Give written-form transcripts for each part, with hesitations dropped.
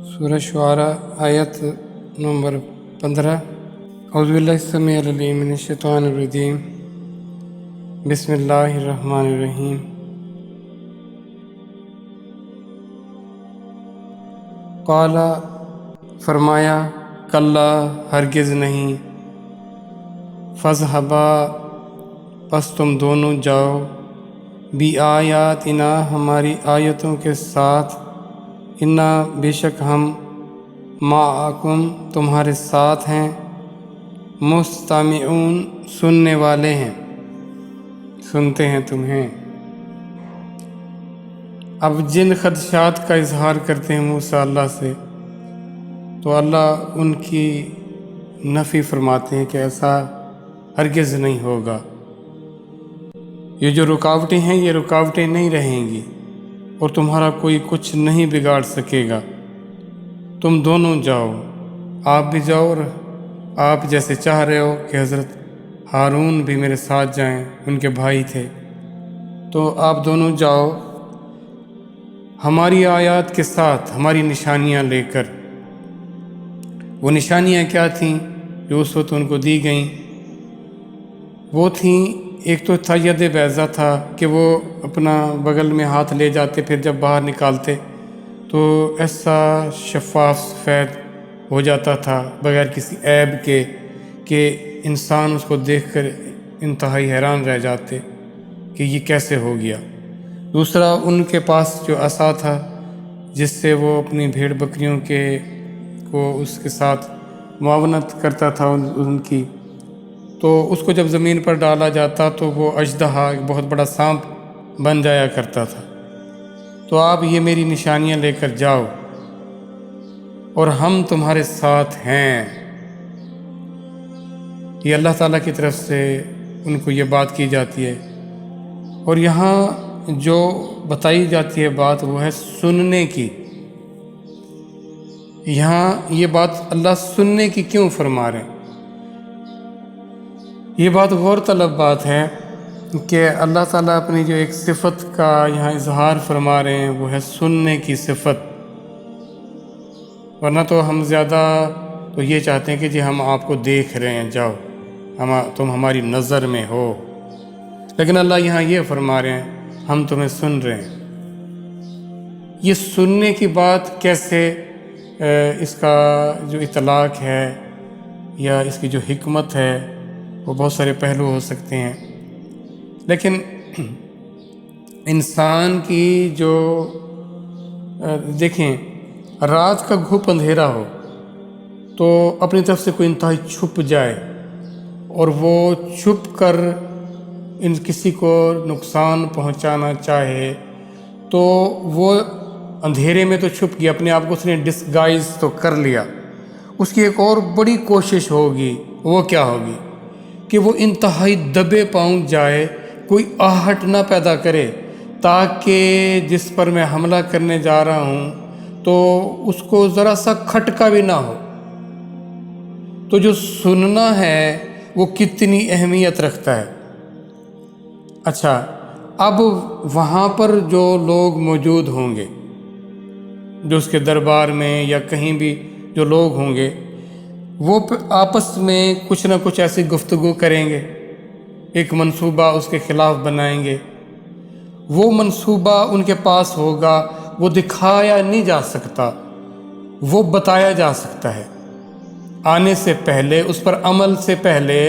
سورہ شعراء آیت نمبر 15۔ اعوذ باللہ السمیع العلیم من الشیطان الرجیم، بسم اللہ الرحمن الرحیم۔ قال، فرمایا، کلا، ہرگز نہیں، فاذھبا، پس تم دونوں جاؤ، بآیاتنا، ہماری آیتوں کے ساتھ، انا، بے شک ہم، معکم، تمہارے ساتھ ہیں، مستمعون، سننے والے ہیں، سنتے ہیں تمہیں۔ اب جن خدشات کا اظہار کرتے ہیں موسیٰ اللہ سے، تو اللہ ان کی نفی فرماتے ہیں کہ ایسا ہرگز نہیں ہوگا۔ یہ جو رکاوٹیں ہیں یہ رکاوٹیں نہیں رہیں گی، اور تمہارا کوئی کچھ نہیں بگاڑ سکے گا۔ تم دونوں جاؤ، آپ بھی جاؤ، اور آپ جیسے چاہ رہے ہو کہ حضرت ہارون بھی میرے ساتھ جائیں، ان کے بھائی تھے، تو آپ دونوں جاؤ ہماری آیات کے ساتھ، ہماری نشانیاں لے کر۔ وہ نشانیاں کیا تھیں جو اس وقت ان کو دی گئیں؟ وہ تھیں، ایک تو تھا ید بیضا تھا کہ وہ اپنا بغل میں ہاتھ لے جاتے، پھر جب باہر نکالتے تو ایسا شفاف سفید ہو جاتا تھا بغیر کسی عیب کے کہ انسان اس کو دیکھ کر انتہائی حیران رہ جاتے کہ یہ کیسے ہو گیا۔ دوسرا، ان کے پاس جو عصا تھا جس سے وہ اپنی بھیڑ بکریوں کو اس کے ساتھ معاونت کرتا تھا ان کی، تو اس کو جب زمین پر ڈالا جاتا تو وہ اژدہا، ایک بہت بڑا سانپ بن جایا کرتا تھا۔ تو آپ یہ میری نشانیاں لے کر جاؤ، اور ہم تمہارے ساتھ ہیں۔ یہ اللہ تعالیٰ کی طرف سے ان کو یہ بات کی جاتی ہے، اور یہاں جو بتائی جاتی ہے بات وہ ہے سننے کی۔ یہاں یہ بات اللہ سننے کی کیوں فرما رہے ہیں؟ یہ بات غور طلب بات ہے کہ اللہ تعالیٰ اپنی جو ایک صفت کا یہاں اظہار فرما رہے ہیں وہ ہے سننے کی صفت۔ ورنہ تو ہم زیادہ تو یہ چاہتے ہیں کہ جی ہم آپ کو دیکھ رہے ہیں، جاؤ، تم ہماری نظر میں ہو، لیکن اللہ یہاں یہ فرما رہے ہیں ہم تمہیں سن رہے ہیں۔ یہ سننے کی بات کیسے، اس کا جو اطلاق ہے یا اس کی جو حکمت ہے وہ بہت سارے پہلو ہو سکتے ہیں، لیکن انسان کی جو دیکھیں، رات کا گھوپ اندھیرا ہو تو اپنی طرف سے کوئی انتہائی چھپ جائے اور وہ چھپ کر کسی کو نقصان پہنچانا چاہے، تو وہ اندھیرے میں تو چھپ گیا، اپنے آپ کو اس نے ڈسگائز تو کر لیا۔ اس کی ایک اور بڑی کوشش ہوگی، وہ کیا ہوگی کہ وہ انتہائی دبے پاؤں جائے، کوئی آہٹ نہ پیدا کرے، تاکہ جس پر میں حملہ کرنے جا رہا ہوں تو اس کو ذرا سا کھٹکا بھی نہ ہو۔ تو جو سننا ہے وہ کتنی اہمیت رکھتا ہے۔ اچھا، اب وہاں پر جو لوگ موجود ہوں گے، جو اس کے دربار میں یا کہیں بھی جو لوگ ہوں گے، وہ آپس میں کچھ نہ کچھ ایسی گفتگو کریں گے، ایک منصوبہ اس کے خلاف بنائیں گے۔ وہ منصوبہ ان کے پاس ہوگا، وہ دکھایا نہیں جا سکتا، وہ بتایا جا سکتا ہے۔ آنے سے پہلے، اس پر عمل سے پہلے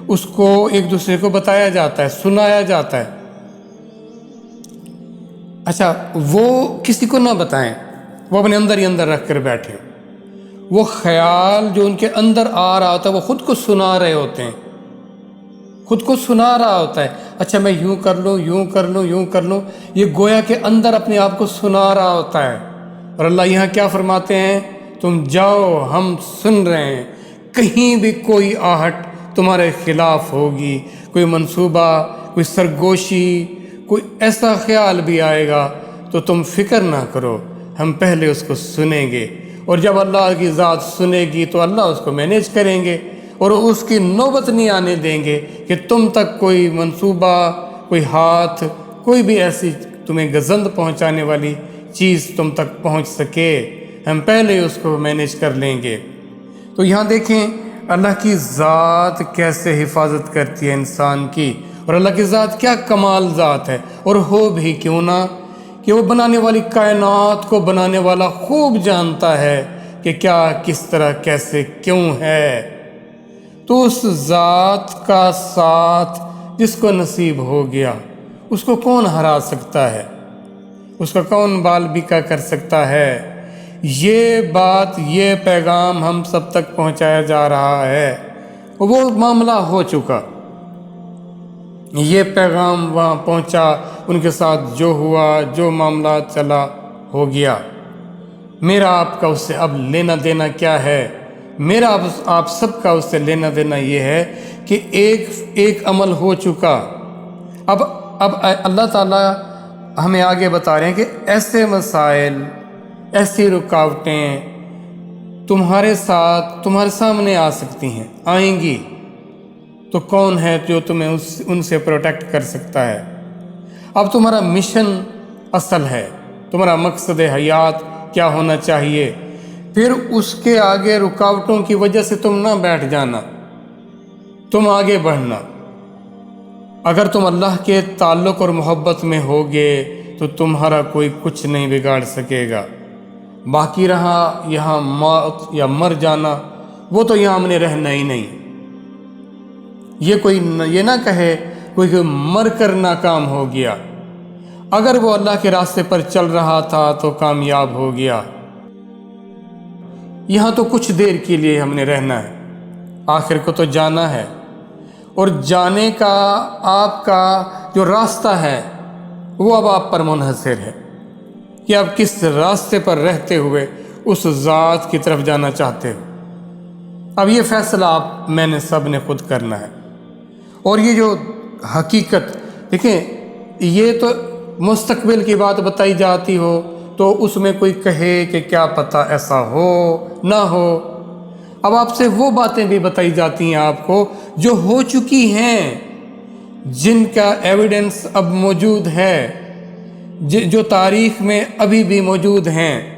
اس کو ایک دوسرے کو بتایا جاتا ہے، سنایا جاتا ہے۔ اچھا، وہ کسی کو نہ بتائیں، وہ اپنے اندر ہی اندر رکھ کر بیٹھیں۔ وہ خیال جو ان کے اندر آ رہا ہوتا ہے وہ خود کو سنا رہے ہوتے ہیں، خود کو سنا رہا ہوتا ہے۔ اچھا، میں یوں کر لوں، یوں کر لوں، یوں کر لوں، یہ گویا کہ اندر اپنے آپ کو سنا رہا ہوتا ہے۔ اور اللہ یہاں کیا فرماتے ہیں؟ تم جاؤ، ہم سن رہے ہیں۔ کہیں بھی کوئی آہٹ تمہارے خلاف ہوگی، کوئی منصوبہ، کوئی سرگوشی، کوئی ایسا خیال بھی آئے گا تو تم فکر نہ کرو، ہم پہلے اس کو سنیں گے، اور جب اللہ کی ذات سنے گی تو اللہ اس کو مینیج کریں گے، اور اس کی نوبت نہیں آنے دیں گے کہ تم تک کوئی منصوبہ، کوئی ہاتھ، کوئی بھی ایسی تمہیں گزند پہنچانے والی چیز تم تک پہنچ سکے۔ ہم پہلے ہی اس کو مینیج کر لیں گے۔ تو یہاں دیکھیں اللہ کی ذات کیسے حفاظت کرتی ہے انسان کی، اور اللہ کی ذات کیا کمال ذات ہے، اور ہو بھی کیوں نہ کہ وہ بنانے والی کائنات کو بنانے والا خوب جانتا ہے کہ کیا کس طرح کیسے کیوں ہے۔ تو اس ذات کا ساتھ جس کو نصیب ہو گیا اس کو کون ہرا سکتا ہے، اس کا کون بال بیکا کر سکتا ہے۔ یہ بات، یہ پیغام ہم سب تک پہنچایا جا رہا ہے، وہ معاملہ ہو چکا، یہ پیغام وہاں پہنچا، ان کے ساتھ جو ہوا، جو معاملہ چلا، ہو گیا۔ میرا آپ کا اس سے اب لینا دینا کیا ہے؟ میرا آپ سب کا اس سے لینا دینا یہ ہے کہ ایک عمل ہو چکا، اب اللہ تعالیٰ ہمیں آگے بتا رہے ہیں کہ ایسے مسائل، ایسی رکاوٹیں تمہارے سامنے آ سکتی ہیں، آئیں گی، تو کون ہے جو تمہیں ان سے پروٹیکٹ کر سکتا ہے؟ اب تمہارا مشن اصل ہے، تمہارا مقصد حیات کیا ہونا چاہیے، پھر اس کے آگے رکاوٹوں کی وجہ سے تم نہ بیٹھ جانا، تم آگے بڑھنا۔ اگر تم اللہ کے تعلق اور محبت میں ہوگے تو تمہارا کوئی کچھ نہیں بگاڑ سکے گا۔ باقی رہا یہاں موت یا مر جانا، وہ تو یہاں ہم نے رہنا ہی نہیں۔ یہ نہ کہے کوئی کہ مر کر ناکام ہو گیا، اگر وہ اللہ کے راستے پر چل رہا تھا تو کامیاب ہو گیا۔ یہاں تو کچھ دیر کے لیے ہم نے رہنا ہے، آخر کو تو جانا ہے، اور جانے کا آپ کا جو راستہ ہے وہ اب آپ پر منحصر ہے کہ آپ کس راستے پر رہتے ہوئے اس ذات کی طرف جانا چاہتے ہو۔ اب یہ فیصلہ میں نے سب نے خود کرنا ہے۔ اور یہ جو حقیقت دیکھیں، یہ تو مستقبل کی بات بتائی جاتی ہو تو اس میں کوئی کہے کہ کیا پتہ ایسا ہو نہ ہو۔ اب آپ سے وہ باتیں بھی بتائی جاتی ہیں آپ کو جو ہو چکی ہیں، جن کا ایویڈنس اب موجود ہے، جو تاریخ میں ابھی بھی موجود ہیں۔